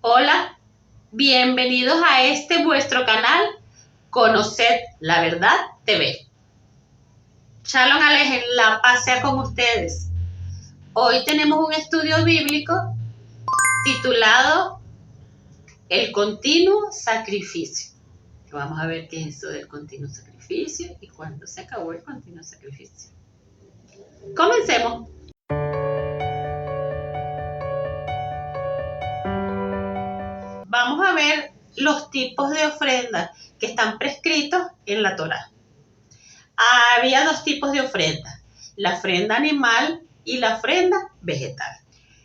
Hola, bienvenidos a este vuestro canal Conoced la Verdad TV. Shalom Alejen, la paz sea con ustedes. Hoy tenemos un estudio bíblico titulado El continuo sacrificio. Vamos a ver qué es eso del continuo sacrificio y cuándo se acabó el continuo sacrificio. Comencemos. Vamos a ver los tipos de ofrendas que están prescritos en la Torá. Había dos tipos de ofrendas, la ofrenda animal y la ofrenda vegetal.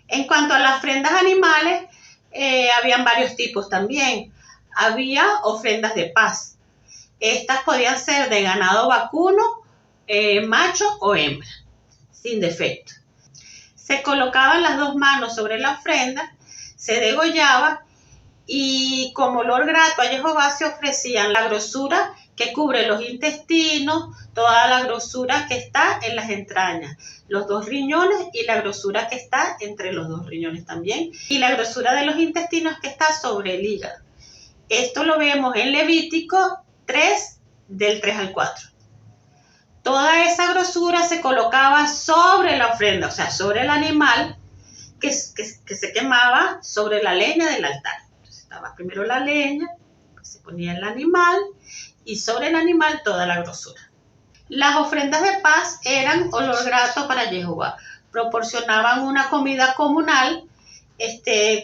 En cuanto a las ofrendas animales, habían varios tipos también. Había ofrendas de paz. Estas podían ser de ganado vacuno, macho o hembra, sin defecto. Se colocaban las dos manos sobre la ofrenda, se degollaba y como olor grato a Jehová se ofrecían la grosura que cubre los intestinos, toda la grosura que está en las entrañas, los dos riñones y la grosura que está entre los dos riñones también, y la grosura de los intestinos que está sobre el hígado. Esto lo vemos en Levítico 3, del 3 al 4. Toda esa grosura se colocaba sobre la ofrenda, o sea, sobre el animal que se quemaba sobre la leña del altar. Entonces estaba primero la leña, pues se ponía el animal y sobre el animal toda la grosura. Las ofrendas de paz eran olor grato para Jehová. Proporcionaban una comida comunal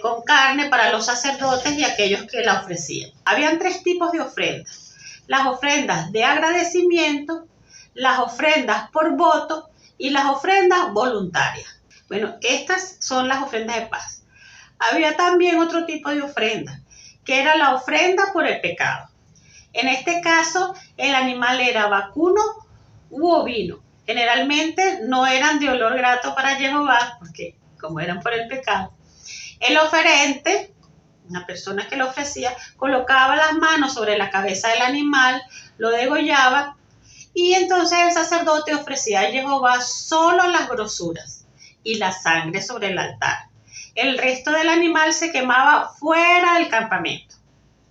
con carne para los sacerdotes y aquellos que la ofrecían. Habían tres tipos de ofrendas. Las ofrendas de agradecimiento, las ofrendas por voto y las ofrendas voluntarias. Bueno, estas son las ofrendas de paz. Había también otro tipo de ofrenda, que era la ofrenda por el pecado. En este caso, el animal era vacuno u ovino. Generalmente no eran de olor grato para Jehová, porque como eran por el pecado. El oferente, una persona que lo ofrecía, colocaba las manos sobre la cabeza del animal, lo degollaba, y entonces el sacerdote ofrecía a Jehová solo las grosuras y la sangre sobre el altar. El resto del animal se quemaba fuera del campamento,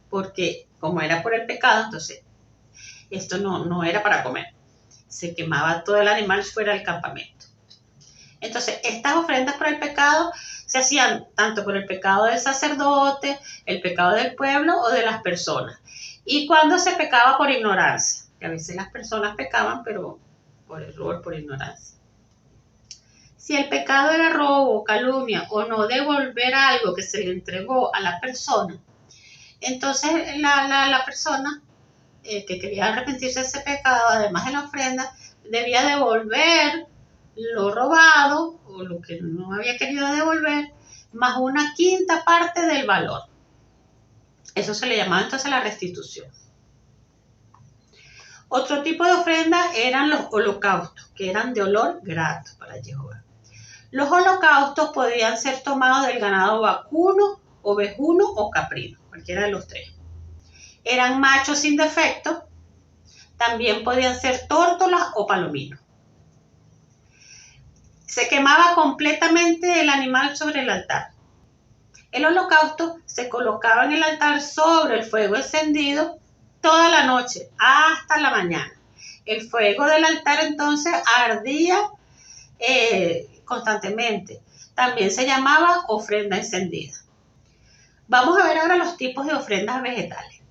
porque como era por el pecado, entonces esto no era para comer. Se quemaba todo el animal fuera del campamento. Entonces, estas ofrendas por el pecado se hacían tanto por el pecado del sacerdote, el pecado del pueblo o de las personas. Y cuando se pecaba por ignorancia, que a veces las personas pecaban, pero por error, por ignorancia. Si el pecado era robo, calumnia o no devolver algo que se le entregó a la persona, entonces la persona que quería arrepentirse de ese pecado, además de la ofrenda, debía devolver lo robado o lo que no había querido devolver, más una quinta parte del valor. Eso se le llamaba entonces la restitución. Otro tipo de ofrenda eran los holocaustos, que eran de olor grato para Jehová. Los holocaustos podían ser tomados del ganado vacuno, ovejuno o caprino, cualquiera de los tres. Eran machos sin defecto, también podían ser tórtolas o palominos. Se quemaba completamente el animal sobre el altar. El holocausto se colocaba en el altar sobre el fuego encendido toda la noche hasta la mañana. El fuego del altar entonces ardía constantemente. También se llamaba ofrenda encendida. Vamos a ver ahora los tipos de ofrendas vegetales.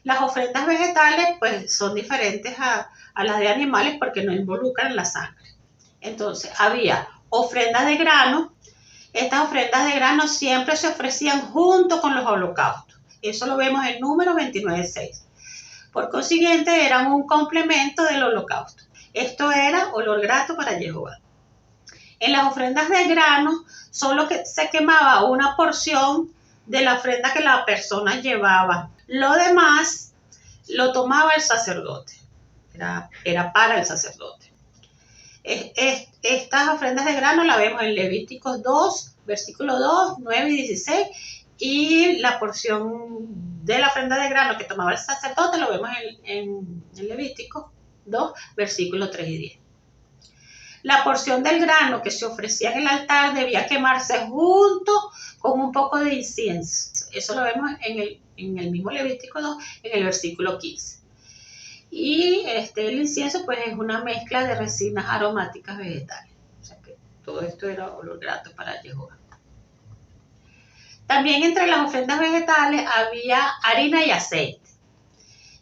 Las ofrendas vegetales pues son diferentes a las de animales porque no involucran la sangre. Entonces había ofrendas de grano. Estas ofrendas de grano siempre se ofrecían junto con los holocaustos. Eso lo vemos en Números 29:6. Por consiguiente, eran un complemento del holocausto. Esto era olor grato para Jehová. En las ofrendas de grano solo que se quemaba una porción de la ofrenda que la persona llevaba. Lo demás lo tomaba el sacerdote. Era para el sacerdote. Estas ofrendas de grano las vemos en Levíticos 2, versículo 2, 9 y 16, y la porción de la ofrenda de grano que tomaba el sacerdote lo vemos en Levíticos 2, versículos 3 y 10. La porción del grano que se ofrecía en el altar debía quemarse junto con un poco de incienso. Eso lo vemos en el mismo Levítico 2, en el versículo 15. Y el incienso pues es una mezcla de resinas aromáticas vegetales. O sea que todo esto era olor grato para Jehová. También entre las ofrendas vegetales había harina y aceite.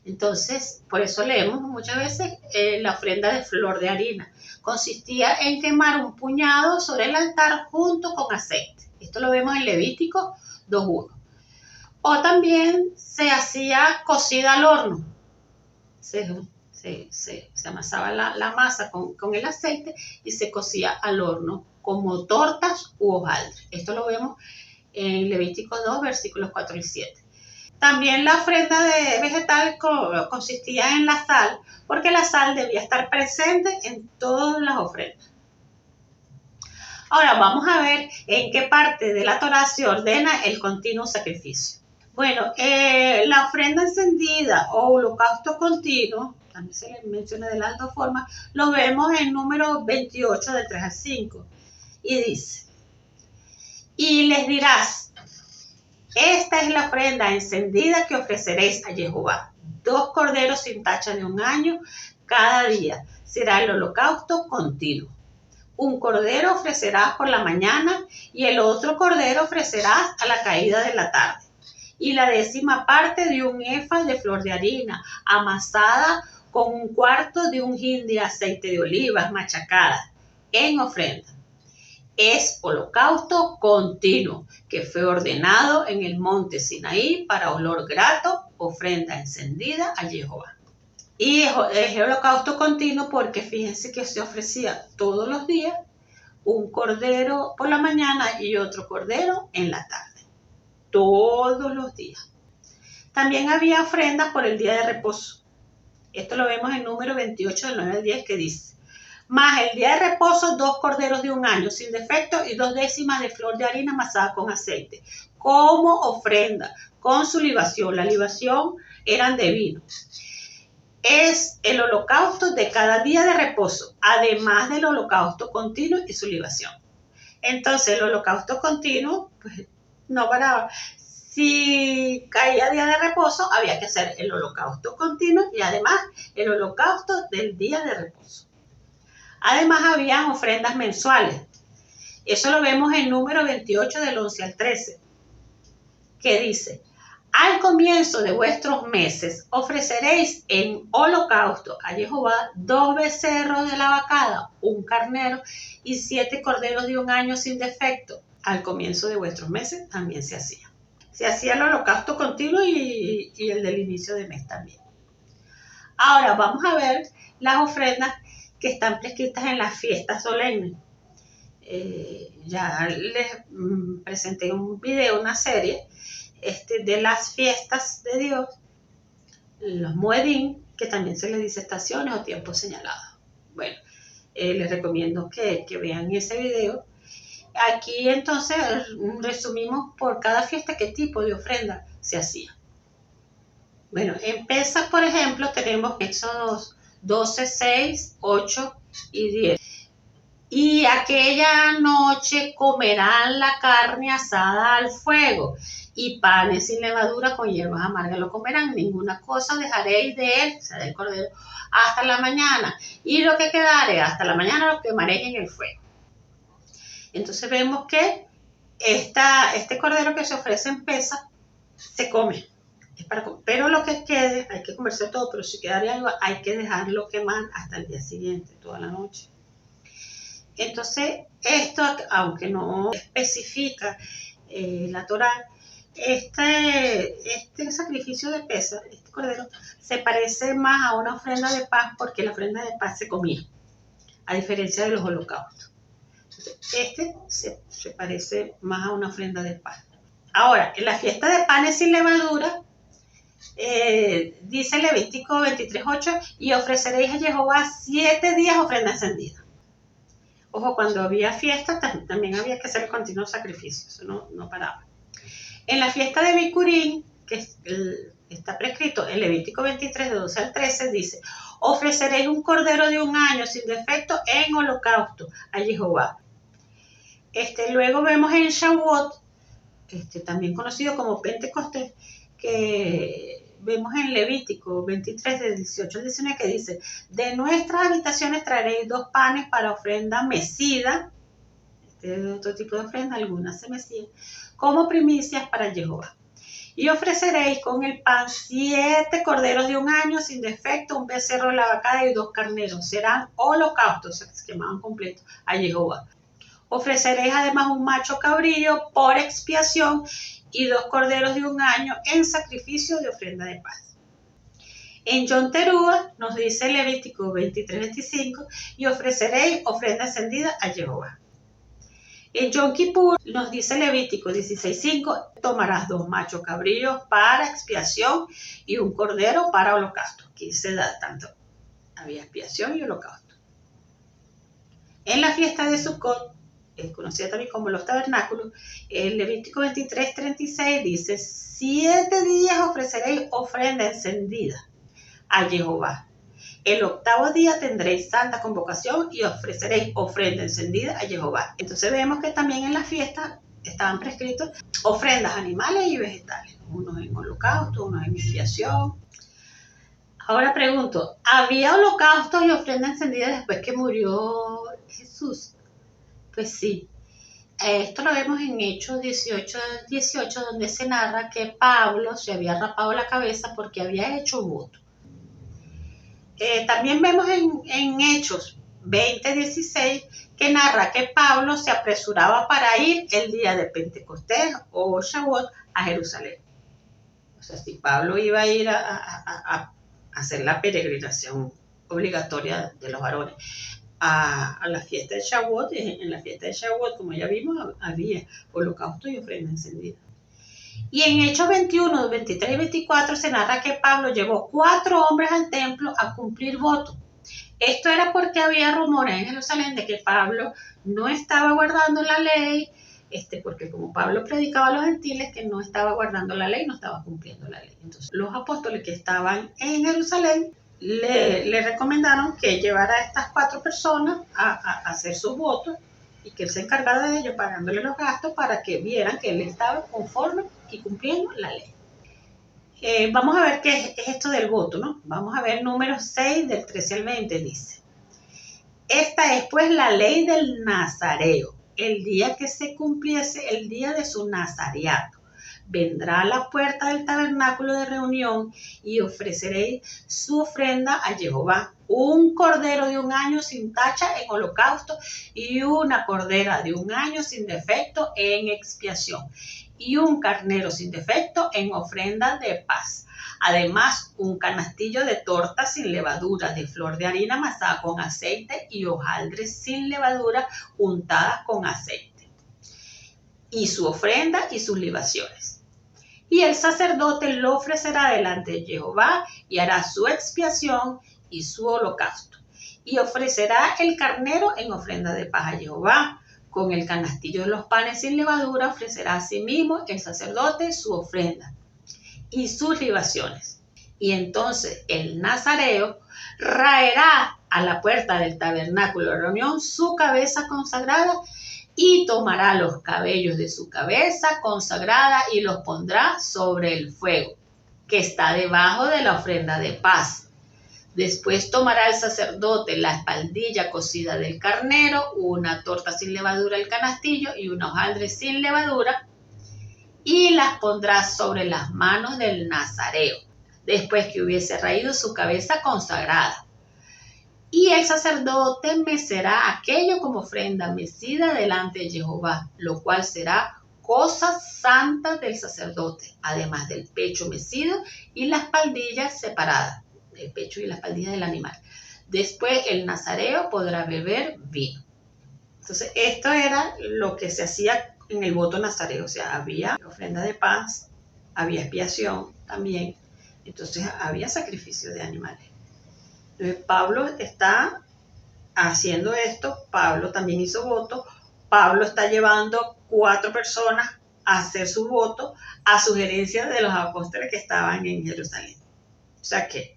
Entonces, por eso leemos muchas veces la ofrenda de flor de harina. Consistía en quemar un puñado sobre el altar junto con aceite. Esto lo vemos en Levítico 2:1. O también se hacía cocida al horno. Se amasaba la masa con el aceite y se cocía al horno como tortas u hojaldres. Esto lo vemos en Levítico 2, versículos 4 y 7. También la ofrenda de vegetal consistía en la sal, porque la sal debía estar presente en todas las ofrendas. Ahora vamos a ver en qué parte de la Torá se ordena el continuo sacrificio. Bueno, la ofrenda encendida o holocausto continuo, también se le menciona de las dos formas, lo vemos en número 28 de 3 al 5. Y dice, y les dirás, esta es la ofrenda encendida que ofreceréis a Jehová. 2 corderos sin tacha de 1 año cada día. Será el holocausto continuo. 1 cordero ofrecerás por la mañana y el otro cordero ofrecerás a la caída de la tarde. Y la 10ª parte de 1 efa de flor de harina amasada con 1/4 de un hin de aceite de olivas machacada en ofrenda. Es holocausto continuo que fue ordenado en el monte Sinaí para olor grato, ofrenda encendida a Jehová. Y es holocausto continuo porque fíjense que se ofrecía todos los días 1 cordero por la mañana y otro cordero en la tarde. Todos los días. También había ofrendas por el día de reposo. Esto lo vemos en número 28 del 9 al 10 que dice, más el día de reposo 2 corderos de 1 año sin defecto y 2 décimas de flor de harina amasada con aceite, como ofrenda, con su libación. La libación eran de vino. Es el holocausto de cada día de reposo, además del holocausto continuo y su libación. Entonces el holocausto continuo, pues no paraba. Si caía día de reposo, había que hacer el holocausto continuo y además el holocausto del día de reposo. Además, habían ofrendas mensuales. Eso lo vemos en número 28 del 11 al 13, que dice, al comienzo de vuestros meses ofreceréis en holocausto a Jehová 2 becerros de la vacada, 1 carnero y 7 corderos de 1 año sin defecto. Al comienzo de vuestros meses también se hacía. Se hacía el holocausto continuo y el del inicio de mes también. Ahora vamos a ver las ofrendas que están prescritas en las fiestas solemnes. Ya les presenté un video, una serie de las fiestas de Dios, los Moedim, que también se les dice estaciones o tiempos señalados. Bueno, les recomiendo que vean ese video. Aquí entonces resumimos por cada fiesta qué tipo de ofrenda se hacía. Bueno, en Pesaj, por ejemplo, tenemos Éxodos 12, 6, 8 y 10. Y aquella noche comerán la carne asada al fuego y panes sin levadura con hierbas amargas lo comerán. Ninguna cosa dejaréis de él, o sea, del cordero, hasta la mañana. Y lo que quedare hasta la mañana lo quemaréis en el fuego. Entonces vemos que este cordero que se ofrece en Pesaj se come. Pero lo que quede, hay que comerse todo, pero si quedaría algo, hay que dejarlo quemar hasta el día siguiente, toda la noche. Entonces, esto, aunque no especifica la Torá, este sacrificio de Pesaj, este cordero, se parece más a una ofrenda de paz porque la ofrenda de paz se comía, a diferencia de los holocaustos. Entonces, se parece más a una ofrenda de paz. Ahora, en la fiesta de panes sin levadura, dice Levítico 23:8, y ofreceréis a Jehová 7 días ofrenda encendida. Ojo, cuando había fiesta también había que hacer continuos sacrificios, eso no paraba. En la fiesta de Bikurim, que es está prescrito en Levítico 23, de 12 al 13, dice: ofreceréis un cordero de 1 año sin defecto en holocausto a Jehová. Luego vemos en Shavuot, también conocido como Pentecostés, que vemos en Levítico 23, de 18 al 19, que dice: de nuestras habitaciones traeréis 2 panes para ofrenda mecida, es otro tipo de ofrenda, algunas se mecían, como primicias para Jehová. Y ofreceréis con el pan 7 corderos de 1 año sin defecto, un becerro de la vacada y 2 carneros. Serán holocaustos, se quemaban completos a Jehová. Ofreceréis además un macho cabrillo por expiación y 2 corderos de 1 año en sacrificio de ofrenda de paz. En Yom Teruah nos dice Levítico 23-25: y ofreceréis ofrenda encendida a Jehová. En Yom Kippur nos dice Levítico 16:5: tomarás 2 machos cabrillos para expiación y un cordero para holocausto. Aquí se da tanto, había expiación y holocausto. En la fiesta de Sukkot, conocida también como los tabernáculos, en Levítico 23:36 dice: 7 días ofreceréis ofrenda encendida a Jehová. El 8º día tendréis santa convocación y ofreceréis ofrenda encendida a Jehová. Entonces vemos que también en la fiesta estaban prescritos ofrendas animales y vegetales, unos en holocausto, unos en expiación. Ahora pregunto, ¿había holocaustos y ofrenda encendida después que murió Jesús? Pues sí. Esto lo vemos en Hechos 18, donde se narra que Pablo se había rapado la cabeza porque había hecho voto. También vemos en Hechos 20:16 que narra que Pablo se apresuraba para ir el día de Pentecostés o Shavuot a Jerusalén. O sea, si Pablo iba a ir a hacer la peregrinación obligatoria de los varones a la fiesta de Shavuot, en la fiesta de Shavuot, como ya vimos, había holocausto y ofrenda encendida. Y en Hechos 21, 23 y 24 se narra que Pablo llevó 4 hombres al templo a cumplir voto. Esto era porque había rumores en Jerusalén de que Pablo no estaba guardando la ley, porque como Pablo predicaba a los gentiles, que no estaba guardando la ley, no estaba cumpliendo la ley. Entonces los apóstoles que estaban en Jerusalén le recomendaron que llevara a estas 4 personas a hacer sus votos y que él se encargara de ellos pagándole los gastos para que vieran que él estaba conforme y cumpliendo la ley. Vamos a ver qué es esto del voto, ¿no? Vamos a ver Números 6, del 13 al 20, dice: esta es pues la ley del nazareo. El día que se cumpliese el día de su nazareato, vendrá a la puerta del tabernáculo de reunión y ofreceréis su ofrenda a Jehová: un cordero de 1 año sin tacha en holocausto y una cordera de 1 año sin defecto en expiación y un carnero sin defecto en ofrenda de paz. Además, un canastillo de tortas sin levadura, de flor de harina amasada con aceite y hojaldres sin levadura untadas con aceite, y su ofrenda y sus libaciones. Y el sacerdote lo ofrecerá delante de Jehová y hará su expiación y su holocausto. Y ofrecerá el carnero en ofrenda de paz a Jehová. Con el canastillo de los panes sin levadura ofrecerá asimismo el sacerdote su ofrenda y sus libaciones. Y entonces el nazareo raerá a la puerta del tabernáculo de reunión su cabeza consagrada y tomará los cabellos de su cabeza consagrada y los pondrá sobre el fuego que está debajo de la ofrenda de paz. Después tomará el sacerdote la espaldilla cocida del carnero, una torta sin levadura del canastillo y un hojaldre sin levadura, y las pondrá sobre las manos del nazareo, después que hubiese raído su cabeza consagrada. Y el sacerdote mecerá aquello como ofrenda mecida delante de Jehová, lo cual será cosa santa del sacerdote, además del pecho mecido y la espaldilla separada, el pecho y la espaldilla del animal. Después el nazareo podrá beber vino. Entonces, esto era lo que se hacía en el voto nazareo. O sea, había ofrenda de paz, había expiación también. Entonces, había sacrificio de animales. Entonces, Pablo está haciendo esto. Pablo también hizo voto. Pablo está llevando 4 personas a hacer su voto a sugerencia de los apóstoles que estaban en Jerusalén. O sea que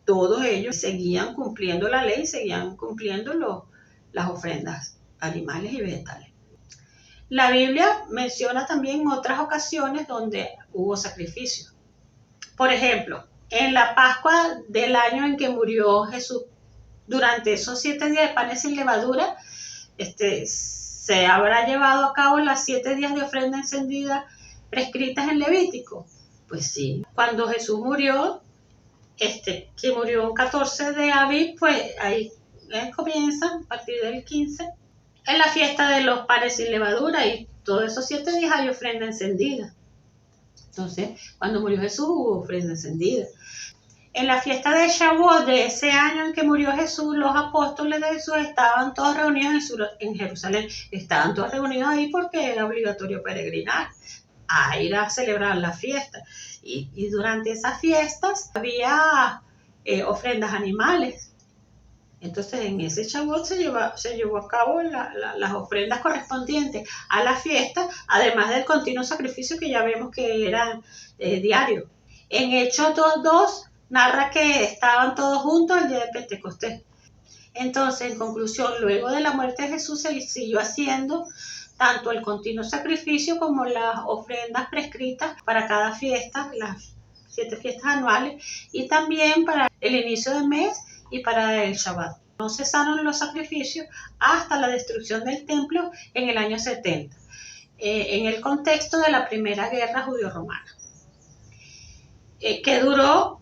todos ellos seguían cumpliendo la ley, seguían cumpliendo las ofrendas animales y vegetales. La Biblia menciona también otras ocasiones donde hubo sacrificios. Por ejemplo, en la Pascua del año en que murió Jesús, durante esos 7 días de panes sin levadura, se habrá llevado a cabo las 7 días de ofrenda encendida prescritas en Levítico. Pues sí, cuando Jesús murió, que murió el 14 de abril, pues ahí comienza, a partir del 15, en la fiesta de los panes sin levadura, y todos esos 7 días hay ofrenda encendida. Entonces, cuando murió Jesús hubo ofrenda encendida. En la fiesta de Shavuot de ese año en que murió Jesús, los apóstoles de Jesús estaban todos reunidos en Jerusalén. Estaban todos reunidos ahí porque era obligatorio peregrinar a ir a celebrar la fiesta. Y durante esas fiestas había ofrendas animales. Entonces en ese Shavuot se llevó a cabo las ofrendas correspondientes a la fiesta, además del continuo sacrificio que ya vemos que era diario. En Hechos 2:2 narra que estaban todos juntos el día de Pentecostés. Entonces, en conclusión, luego de la muerte de Jesús se siguió haciendo tanto el continuo sacrificio como las ofrendas prescritas para cada fiesta, las 7 fiestas anuales, y también para el inicio del mes y para el Shabbat. No cesaron los sacrificios hasta la destrucción del templo en el año 70, en el contexto de la primera guerra judío-romana, que duró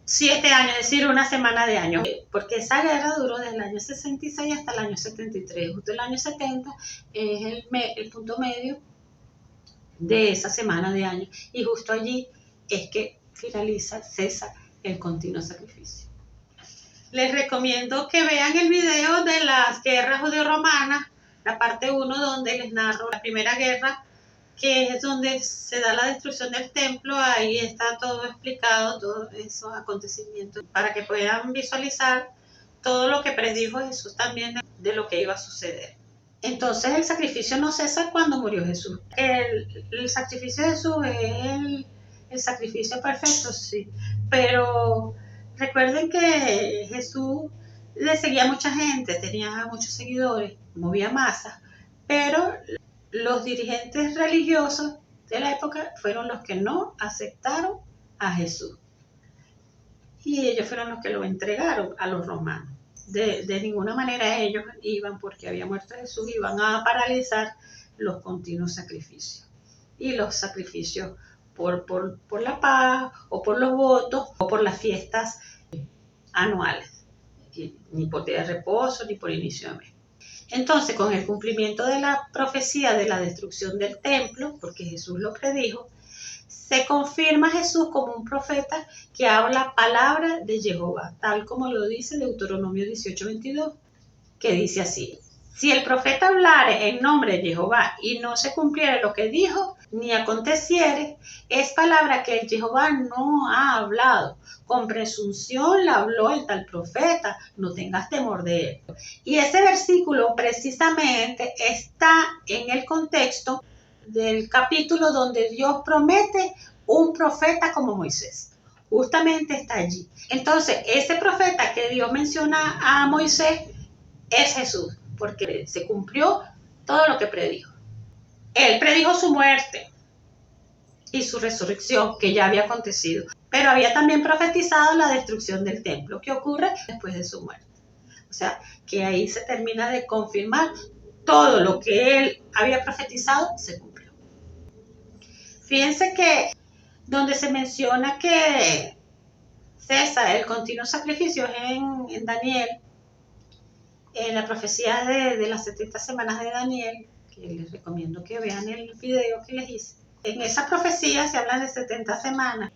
7 años, es decir, una semana de años, porque esa guerra duró desde el año 66 hasta el año 73. Justo el año 70 es el punto medio de esa semana de años, y justo allí es que cesa el continuo sacrificio. Les recomiendo que vean el video de las guerras judío-romanas, la parte 1, donde les narro la primera guerra, que es donde se da la destrucción del templo. Ahí está todo explicado, todos esos acontecimientos, para que puedan visualizar todo lo que predijo Jesús también de lo que iba a suceder. Entonces el sacrificio no cesa cuando murió Jesús. El sacrificio de Jesús es el sacrificio perfecto, sí, pero recuerden que Jesús le seguía a mucha gente, tenía muchos seguidores, movía masas, pero los dirigentes religiosos de la época fueron los que no aceptaron a Jesús. Y ellos fueron los que lo entregaron a los romanos. De ninguna manera ellos iban, porque había muerto Jesús, iban a paralizar los continuos sacrificios. Y los sacrificios por la paz, o por los votos, o por las fiestas anuales. Ni por día de reposo, ni por inicio de mes. Entonces, con el cumplimiento de la profecía de la destrucción del templo, porque Jesús lo predijo, se confirma a Jesús como un profeta que habla palabra de Jehová, tal como lo dice Deuteronomio 18:22, que dice así: si el profeta hablare en nombre de Jehová y no se cumpliere lo que dijo, ni aconteciere, es palabra que el Jehová no ha hablado. Con presunción la habló el tal profeta, no tengas temor de él. Y ese versículo precisamente está en el contexto del capítulo donde Dios promete un profeta como Moisés. Justamente está allí. Entonces, ese profeta que Dios menciona a Moisés es Jesús, porque se cumplió todo lo que predijo. Él predijo su muerte y su resurrección, que ya había acontecido, pero había también profetizado la destrucción del templo, que ocurre después de su muerte. O sea, que ahí se termina de confirmar todo lo que él había profetizado, se cumplió. Fíjense que donde se menciona que cesa el continuo sacrificio es en Daniel, en la profecía de las 70 semanas de Daniel, que les recomiendo que vean el video que les hice. En esa profecía se habla de 70 semanas,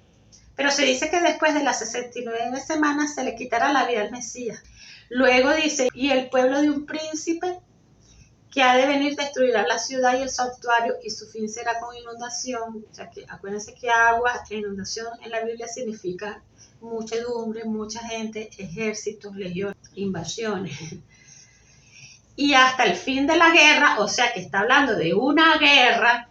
pero se dice que después de las 69 semanas se le quitará la vida al Mesías. Luego dice: y el pueblo de un príncipe que ha de venir destruirá la ciudad y el santuario, y su fin será con inundación. O sea, que acuérdense que agua, inundación en la Biblia significa muchedumbre, mucha gente, ejércitos, legiones, invasiones. Y hasta el fin de la guerra, o sea que está hablando de una guerra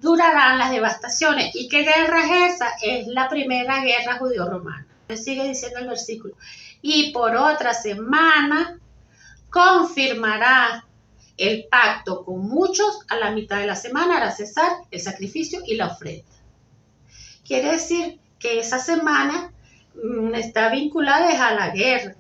durarán las devastaciones. ¿Y qué guerra es esa? Es la primera guerra judío-romana. Sigue diciendo el versículo. Y por otra semana confirmará el pacto con muchos, a la mitad de la semana hará cesar el sacrificio y la ofrenda. Quiere decir que esa semana está vinculada a la guerra,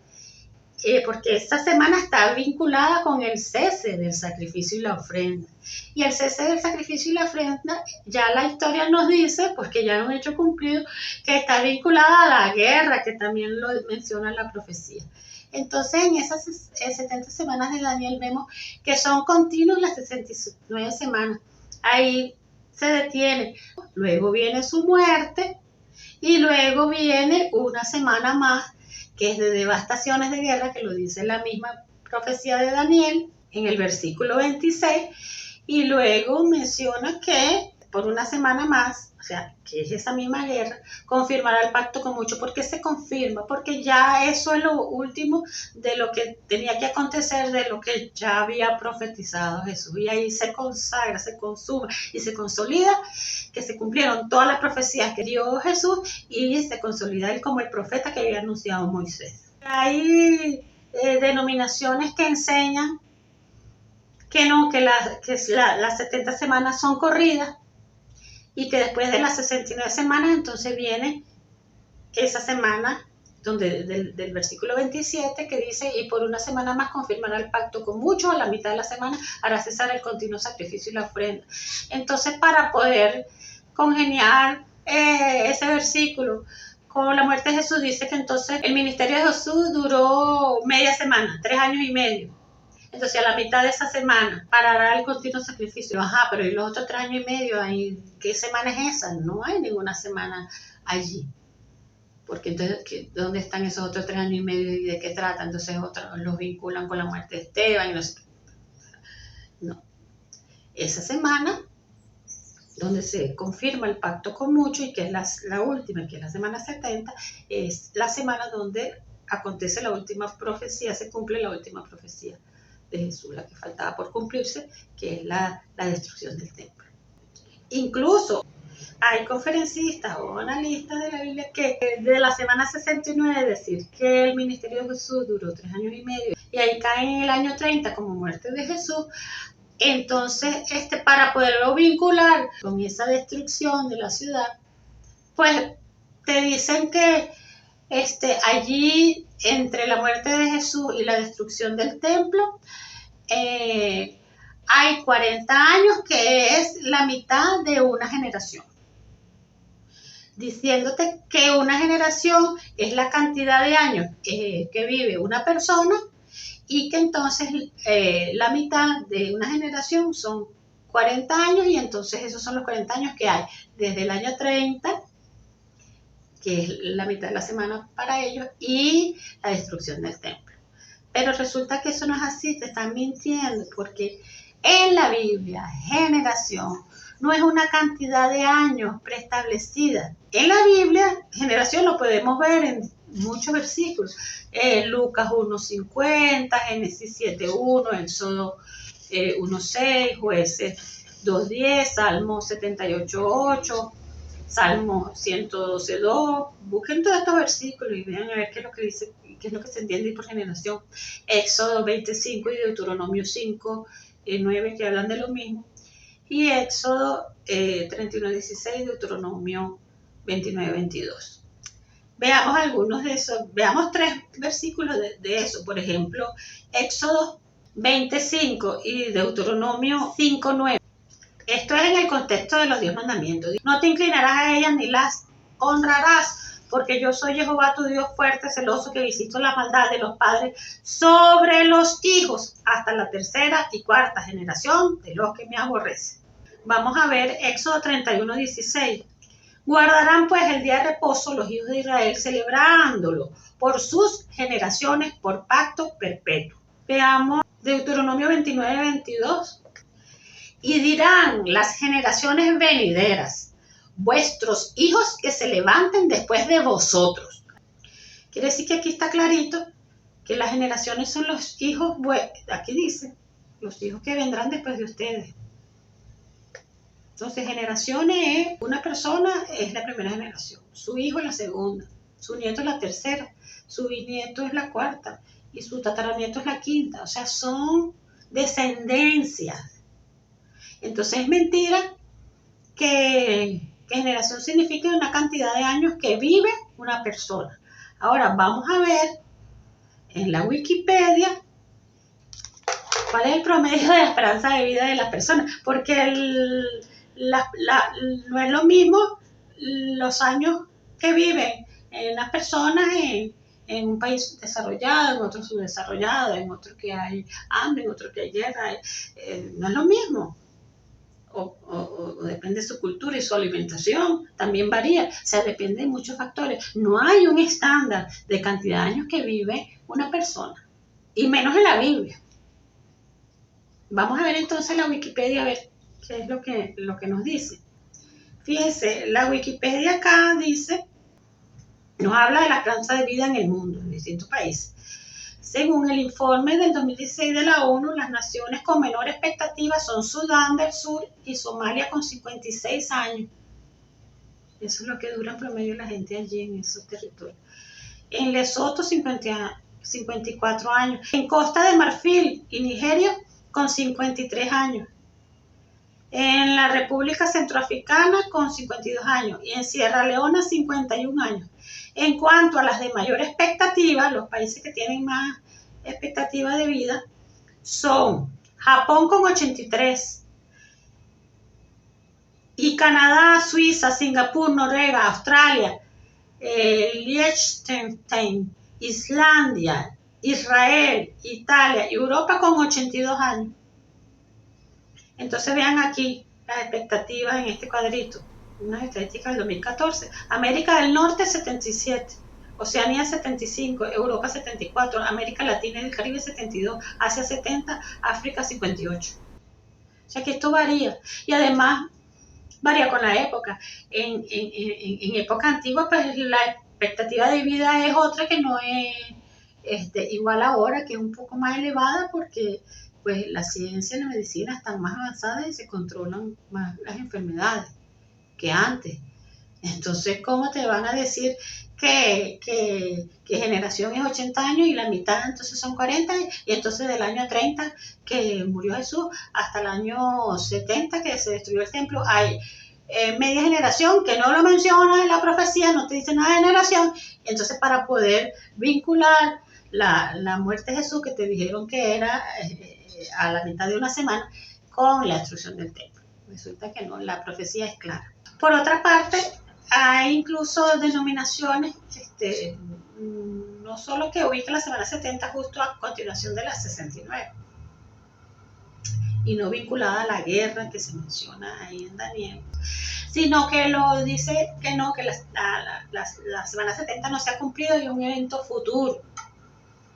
porque esta semana está vinculada con el cese del sacrificio y la ofrenda. Y el cese del sacrificio y la ofrenda, ya la historia nos dice, porque ya es un hecho cumplido, que está vinculada a la guerra, que también lo menciona la profecía. Entonces, en esas 70 semanas de Daniel vemos que son continuas las 69 semanas. Ahí se detiene. Luego viene su muerte y luego viene una semana más que es de devastaciones de guerra, que lo dice la misma profecía de Daniel en el versículo 26, y luego menciona que por una semana más, o sea, que es esa misma guerra, confirmará el pacto con muchos. ¿Por qué se confirma? Porque ya eso es lo último de lo que tenía que acontecer, de lo que ya había profetizado Jesús, y ahí se consagra, se consuma y se consolida que se cumplieron todas las profecías que dio Jesús y se consolida él como el profeta que había anunciado Moisés. Hay denominaciones que enseñan que no, que las 70 semanas son corridas y que después de las 69 semanas entonces viene esa semana del versículo 27 que dice: y por una semana más confirmará el pacto con muchos, a la mitad de la semana hará cesar el continuo sacrificio y la ofrenda. Entonces, para poder congeniar ese versículo con la muerte de Jesús, dice que entonces el ministerio de Jesús duró media semana, 3 años y medio. Entonces, a la mitad de esa semana parará el continuo sacrificio. Ajá, pero ¿y los otros 3 años y medio? ¿Qué semana es esa? No hay ninguna semana allí. Porque entonces, ¿dónde están esos otros 3 años y medio y de qué trata? Entonces, otros los vinculan con la muerte de Esteban. Y no sé. No. Esa semana, donde se confirma el pacto con muchos, y que es la última, que es la semana 70, es la semana donde acontece la última profecía, se cumple la última profecía de Jesús, la que faltaba por cumplirse, que es la destrucción del templo. Incluso hay conferencistas o analistas de la Biblia que de la semana 69 decir que el ministerio de Jesús duró 3 años y medio y ahí cae en el año 30 como muerte de Jesús. Entonces, para poderlo vincular con esa destrucción de la ciudad, pues te dicen que allí, entre la muerte de Jesús y la destrucción del templo, hay 40 años, que es la mitad de una generación. Diciéndote que una generación es la cantidad de años que vive una persona, y que entonces la mitad de una generación son 40 años, y entonces esos son los 40 años que hay desde el año 30, que es la mitad de la semana para ellos, y la destrucción del templo. Pero resulta que eso no es así, te están mintiendo, porque en la Biblia, generación no es una cantidad de años preestablecida. En la Biblia, generación lo podemos ver en muchos versículos. Lucas 1:50, Génesis 7:1, Éxodo 1:6, Jueces 2:10, Salmo 78:8, Salmo 112:2. Busquen todos estos versículos y vean a ver qué es lo que dice, qué es lo que se entiende por generación. Éxodo 25 y Deuteronomio 5:9, que hablan de lo mismo. Y Éxodo 31:16, Deuteronomio 29:22. Veamos algunos de esos, veamos 3 versículos de eso. Por ejemplo, Éxodo 25 y Deuteronomio 5:9. Esto es en el contexto de los 10 mandamientos. No te inclinarás a ellas ni las honrarás, porque yo soy Jehová tu Dios fuerte, celoso, que visito la maldad de los padres sobre los hijos hasta la 3ª y 4ª generación de los que me aborrecen. Vamos a ver Éxodo 31:16. Guardarán pues el día de reposo los hijos de Israel, celebrándolo por sus generaciones, por pacto perpetuo. Veamos Deuteronomio 29:22. Y dirán las generaciones venideras, vuestros hijos que se levanten después de vosotros. Quiere decir que aquí está clarito que las generaciones son los hijos, aquí dice, los hijos que vendrán después de ustedes. Entonces, generaciones es, una persona es la primera generación, su hijo es la segunda, su nieto es la tercera, su bisnieto es la cuarta y su tataranieto es la quinta. O sea, son descendencias. Entonces, es mentira que generación significa una cantidad de años que vive una persona. Ahora, vamos a ver en la Wikipedia cuál es el promedio de esperanza de vida de las personas, porque no es lo mismo los años que viven las personas en un país desarrollado, en otro subdesarrollado, en otro que hay hambre, en otro que hay guerra, no es lo mismo. O depende de su cultura y su alimentación, también varía, o sea, depende de muchos factores. No hay un estándar de cantidad de años que vive una persona, y menos en la Biblia. Vamos a ver entonces la Wikipedia, a ver qué es lo que nos dice. Fíjense, la Wikipedia acá dice, nos habla de la esperanza de vida en el mundo, en distintos países. Según el informe del 2016 de la ONU, las naciones con menor expectativa son Sudán del Sur y Somalia con 56 años. Eso es lo que dura en promedio la gente allí en esos territorios. En Lesoto, 54 años. En Costa de Marfil y Nigeria, con 53 años. En la República Centroafricana, con 52 años. Y en Sierra Leona, 51 años. En cuanto a las de mayor expectativa, los países que tienen más expectativa de vida son Japón con 83, y Canadá, Suiza, Singapur, Noruega, Australia, Liechtenstein, Islandia, Israel, Italia y Europa con 82 años. Entonces vean aquí las expectativas en este cuadrito, unas estadísticas del 2014. América del Norte 77, Oceanía 75, Europa 74, América Latina y el Caribe 72, Asia 70, África 58. O sea que esto varía, y además varía con la época. En época antigua, pues la expectativa de vida es otra que no es igual ahora, que es un poco más elevada, porque pues la ciencia y la medicina están más avanzadas y se controlan más las enfermedades que antes. Entonces, ¿cómo te van a decir que generación es 80 años y la mitad entonces son 40, y entonces del año 30 que murió Jesús hasta el año 70 que se destruyó el templo hay media generación que no lo menciona en la profecía, no te dice nada de generación? Entonces, para poder vincular la muerte de Jesús, que te dijeron que era a la mitad de una semana, con la destrucción del templo, resulta que no, la profecía es clara. Por otra parte, hay incluso denominaciones, no solo que ubica la semana 70 justo a continuación de la 69, y no vinculada a la guerra que se menciona ahí en Daniel, sino que lo dice que no, que la semana 70 no se ha cumplido y es un evento futuro,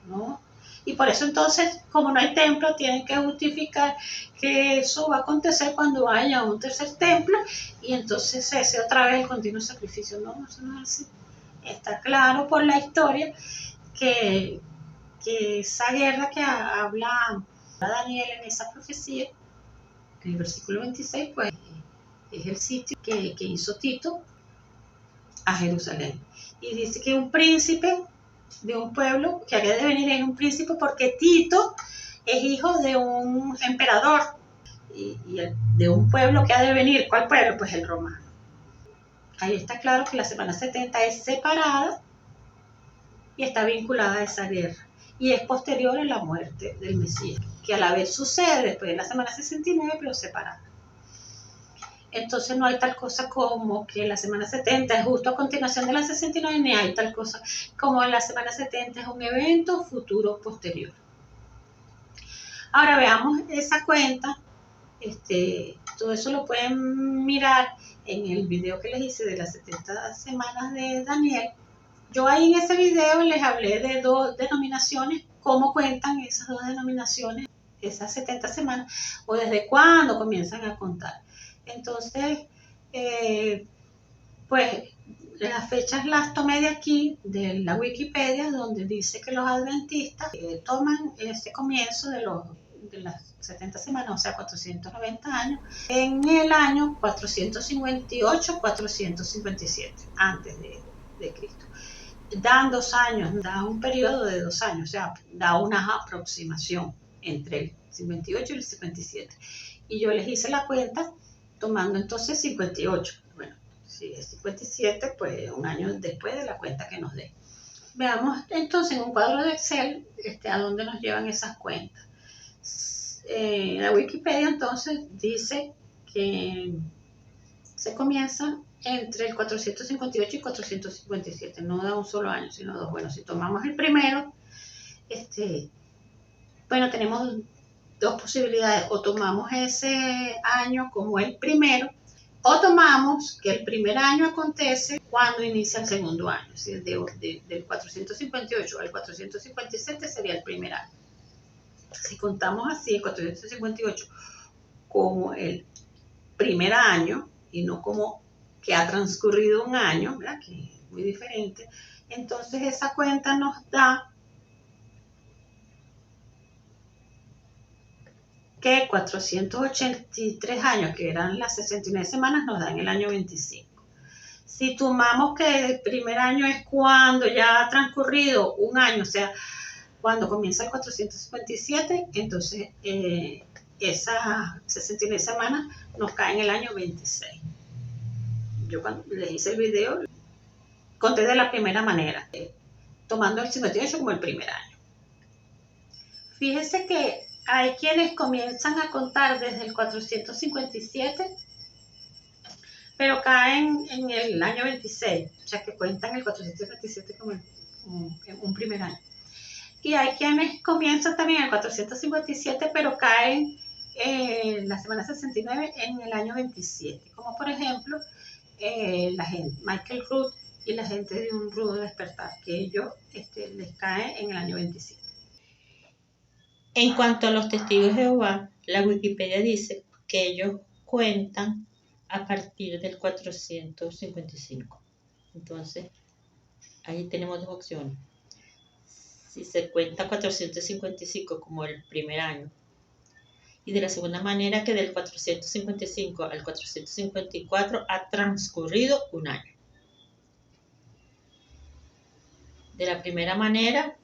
¿no? Y por eso entonces, como no hay templo, tienen que justificar que eso va a acontecer cuando haya un tercer templo, y entonces cese otra vez el continuo sacrificio. No, eso no es así. Está claro por la historia que esa guerra que habla Daniel en esa profecía, en el versículo 26, pues es el sitio que hizo Tito a Jerusalén. Y dice que un príncipe de un pueblo que había de venir es un príncipe porque Tito es hijo de un emperador y de un pueblo que ha de venir. ¿Cuál pueblo? Pues el romano. Ahí está claro que la semana 70 es separada y está vinculada a esa guerra, y es posterior a la muerte del Mesías, que a la vez sucede después de la semana 69, pero separada. Entonces no hay tal cosa como que la semana 70 es justo a continuación de la 69, ni hay tal cosa como la semana 70 es un evento futuro posterior. Ahora veamos esa cuenta. Todo eso lo pueden mirar en el video que les hice de las 70 semanas de Daniel. Yo ahí en ese video les hablé de dos denominaciones, cómo cuentan esas dos denominaciones, esas 70 semanas, o desde cuándo comienzan a contar. Entonces, pues las fechas las tomé de aquí, de la Wikipedia, donde dice que los adventistas toman ese comienzo de las 70 semanas, o sea, 490 años, en el año 458-457, antes de Cristo. Dan 2 años, da un periodo de 2 años, o sea, da una aproximación entre el 58 y el 57. Y yo les hice la cuenta tomando entonces 58. Bueno, si es 57, pues un año después de la cuenta que nos dé. Veamos entonces en un cuadro de Excel a dónde nos llevan esas cuentas. La Wikipedia entonces dice que se comienza entre el 458 y 457, no da un solo año, sino dos. Bueno, si tomamos el primero, bueno, tenemos dos posibilidades: o tomamos ese año como el primero, o tomamos que el primer año acontece cuando inicia el segundo año. Es decir, del 458 al 457 sería el primer año. Si contamos así, el 458 como el primer año y no como que ha transcurrido un año, ¿verdad?, que es muy diferente, entonces esa cuenta nos da que 483 años, que eran las 69 semanas, nos dan el año 25. Si tomamos que el primer año es cuando ya ha transcurrido un año, o sea, cuando comienza el 457, entonces esas 69 semanas nos caen en el año 26. Yo cuando les hice el video, conté de la primera manera, tomando el 58 como el primer año. Fíjense que hay quienes comienzan a contar desde el 457, pero caen en el año 26, o sea que cuentan el 457 como un primer año. Y hay quienes comienzan también el 457, pero caen la semana 69 en el año 27, como por ejemplo la gente, Michael Rood y la gente de Un Rudo Despertar, que ellos les cae en el año 27. En cuanto a los testigos de Jehová, la Wikipedia dice que ellos cuentan a partir del 455. Entonces, ahí tenemos dos opciones. Si se cuenta 455 como el primer año, y de la segunda manera que del 455 al 454 ha transcurrido un año. De la primera manera,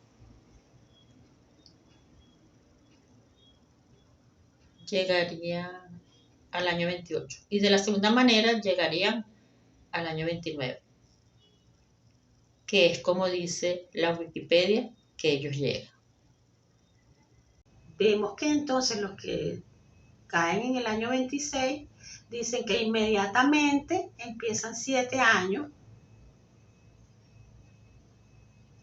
llegaría al año 28, y de la segunda manera llegarían al año 29, que es como dice la Wikipedia que ellos llegan. Vemos que entonces los que caen en el año 26 dicen que inmediatamente empiezan 7 años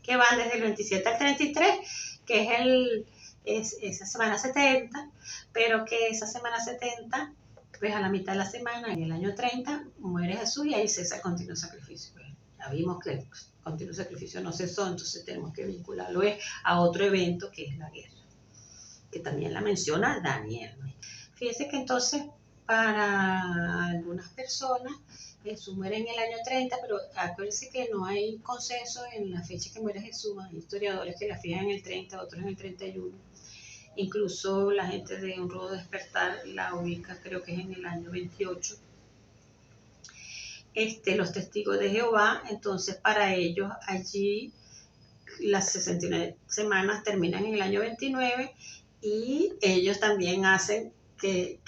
que van desde el 27 al 33, que es esa semana 70, pero que esa semana 70, pues a la mitad de la semana, en el año 30, muere Jesús y ahí cesa el continuo sacrificio. Pues ya vimos que el continuo sacrificio no cesó, entonces tenemos que vincularlo a otro evento que es la guerra, que también la menciona Daniel. Fíjese que entonces para algunas personas Jesús muere en el año 30, pero acuérdense que no hay consenso en la fecha que muere Jesús. Hay historiadores que la fijan en el 30, otros en el 31. Incluso la gente de Un Rudo Despertar la ubica, creo que es en el año 28. Los testigos de Jehová, entonces para ellos allí las 69 semanas terminan en el año 29, y ellos también hacen que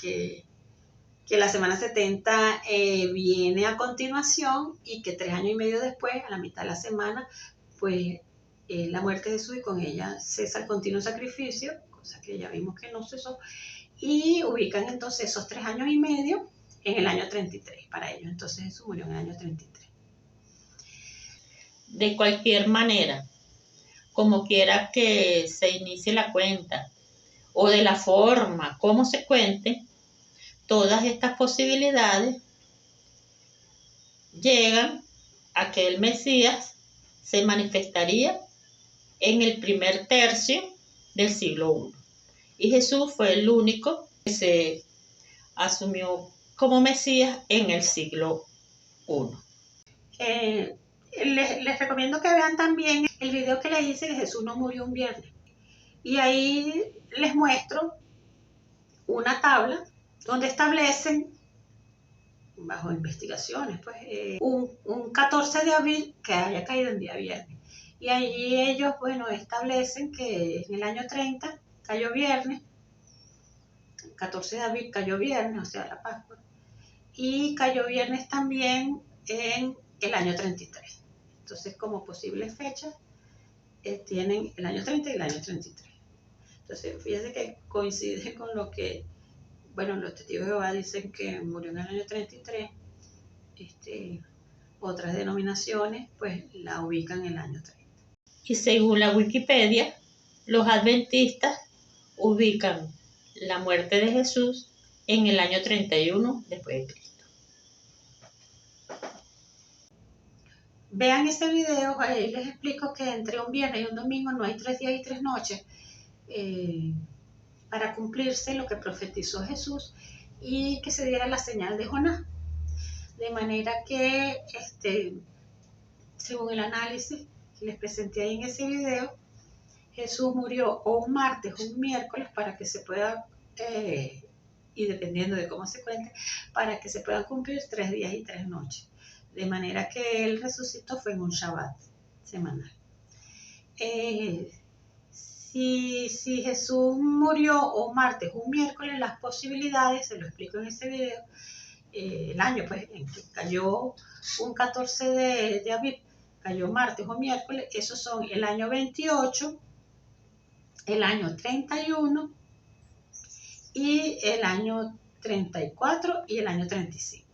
la semana 70 viene a continuación, y que 3 años y medio después, a la mitad de la semana, pues la muerte de Jesús, y con ella cesa el continuo sacrificio, cosa que ya vimos que no cesó, y ubican entonces esos 3 años y medio en el año 33 para ellos. Entonces Jesús murió en el año 33. De cualquier manera, como quiera que se inicie la cuenta, o de la forma como se cuente, todas estas posibilidades llegan a que el Mesías se manifestaría en el primer tercio del siglo I. Y Jesús fue el único que se asumió como Mesías en el siglo I. Les recomiendo que vean también el video que les hice, que Jesús no murió un viernes. Y ahí les muestro una tabla donde establecen, bajo investigaciones, pues, un 14 de abril que haya caído en día viernes. Y allí ellos, bueno, establecen que en el año 30 cayó viernes, el 14 de abril cayó viernes, o sea, la Pascua, y cayó viernes también en el año 33. Entonces, como posibles fechas, tienen el año 30 y el año 33. Entonces, fíjense que coincide con lo que, bueno, los testigos de Jehová dicen que murió en el año 33. Otras denominaciones, pues, la ubican en el año 30. Y según la Wikipedia, los adventistas ubican la muerte de Jesús en el año 31 después de Cristo. Vean ese video, ahí les explico que entre un viernes y un domingo no hay 3 días y 3 noches para cumplirse lo que profetizó Jesús y que se diera la señal de Jonás. De manera que, según el análisis que les presenté ahí en ese video, Jesús murió o un martes o un miércoles para que se pueda, y dependiendo de cómo se cuente, para que se puedan cumplir 3 días y 3 noches. De manera que él resucitó fue en un Shabbat semanal. Si Jesús murió o un martes o un miércoles, las posibilidades, se lo explico en ese video, el año pues en que cayó un 14 de abril, cayó martes o miércoles, esos son el año 28, el año 31 y el año 34 y el año 35.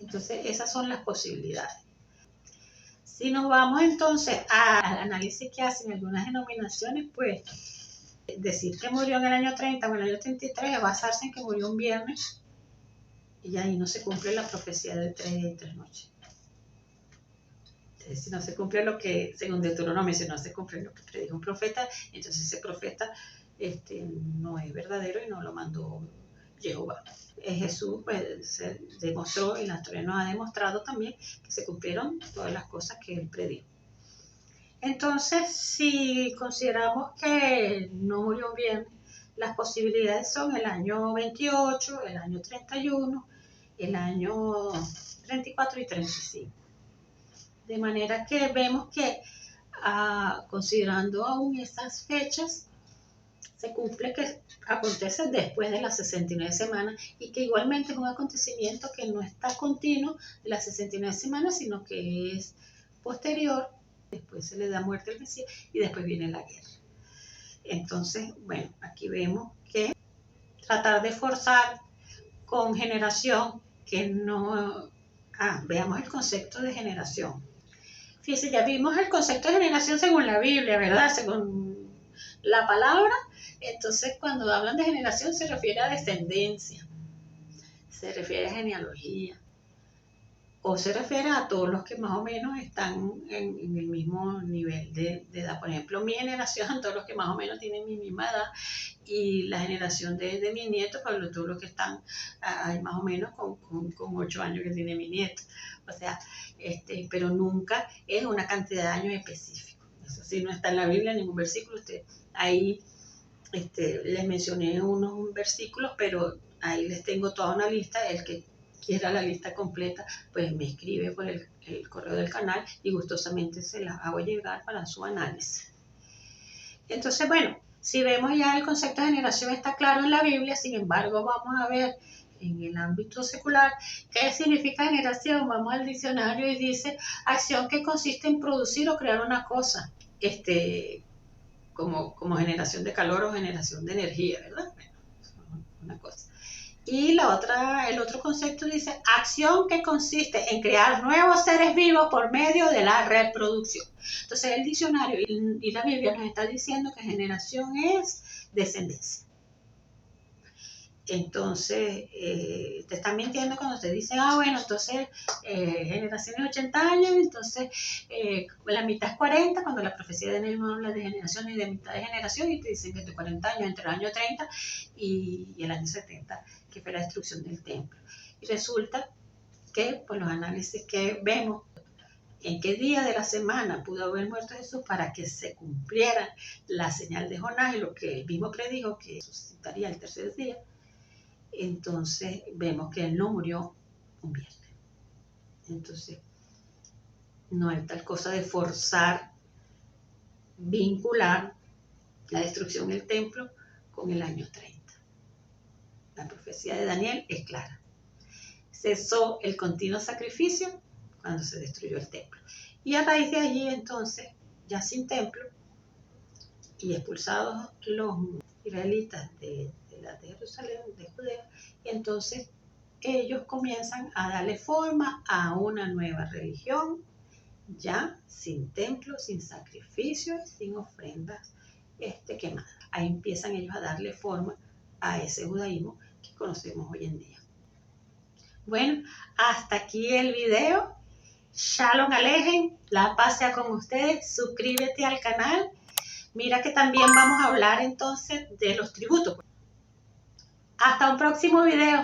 Entonces esas son las posibilidades. Si nos vamos entonces al análisis que hacen algunas denominaciones, pues decir que murió en el año 30 o en el año 33 es basarse en que murió un viernes y ahí no se cumple la profecía de 3 días y 3 noches. Entonces, si no se cumple lo que, según Deuteronomio, si no se cumple lo que predijo un profeta, entonces ese profeta no es verdadero y no lo mandó Jehová. Jesús pues, se demostró, y la historia nos ha demostrado también, que se cumplieron todas las cosas que él predijo. Entonces, si consideramos que no murió un viernes, las posibilidades son el año 28, el año 31, el año 34 y 35. De manera que vemos que, considerando aún esas fechas, se cumple que acontece después de las 69 semanas y que igualmente es un acontecimiento que no está continuo de las 69 semanas, sino que es posterior. Después se le da muerte al Mesías y después viene la guerra. Entonces, bueno, aquí vemos que tratar de forzar con generación que no... veamos el concepto de generación. Fíjense, ya vimos el concepto de generación según la Biblia, ¿verdad? Según la palabra. Entonces, cuando hablan de generación se refiere a descendencia, se refiere a genealogía, o se refiere a todos los que más o menos están en el mismo nivel de edad. Por ejemplo, mi generación, todos los que más o menos tienen mi misma edad, y la generación de mi nieto, para todos los que están ahí más o menos con 8 años que tiene mi nieto. O sea, pero nunca es una cantidad de años específica. Eso sí no está en la Biblia, en ningún versículo. Ahí les mencioné unos versículos, pero ahí les tengo toda una lista. El que quiera la lista completa, pues me escribe por el correo del canal y gustosamente se las hago llegar para su análisis. Entonces, bueno, si vemos ya el concepto de generación está claro en la Biblia, sin embargo, vamos a ver en el ámbito secular qué significa generación. Vamos al diccionario y dice acción que consiste en producir o crear una cosa, como generación de calor o generación de energía, ¿verdad? Bueno, una cosa. Y el otro concepto dice acción que consiste en crear nuevos seres vivos por medio de la reproducción. Entonces el diccionario y la Biblia nos está diciendo que generación es descendencia. Entonces, te están mintiendo cuando te dicen, bueno, entonces generación es 80 años, entonces la mitad es 40, cuando la profecía de Daniel no habla de generación y de mitad de generación, y te dicen que de 40 años entre el año 30 y el año 70, que fue la destrucción del templo. Y resulta que, por los análisis que vemos, en qué día de la semana pudo haber muerto Jesús para que se cumpliera la señal de Jonás y lo que él mismo predijo que resucitaría el tercer día, entonces vemos que él no murió un viernes. Entonces, no hay tal cosa de forzar, vincular la destrucción del templo con el año 30. La profecía de Daniel es clara. Cesó el continuo sacrificio cuando se destruyó el templo. Y a raíz de allí, entonces, ya sin templo y expulsados los israelitas de Jerusalén, de Judea, y entonces ellos comienzan a darle forma a una nueva religión, ya sin templo, sin sacrificios, sin ofrendas quemadas. Ahí empiezan ellos a darle forma a ese judaísmo que conocemos hoy en día. Bueno, hasta aquí el video. Shalom Alejem, la paz sea con ustedes. Suscríbete al canal. Mira que también vamos a hablar entonces de los tributos. Hasta un próximo video.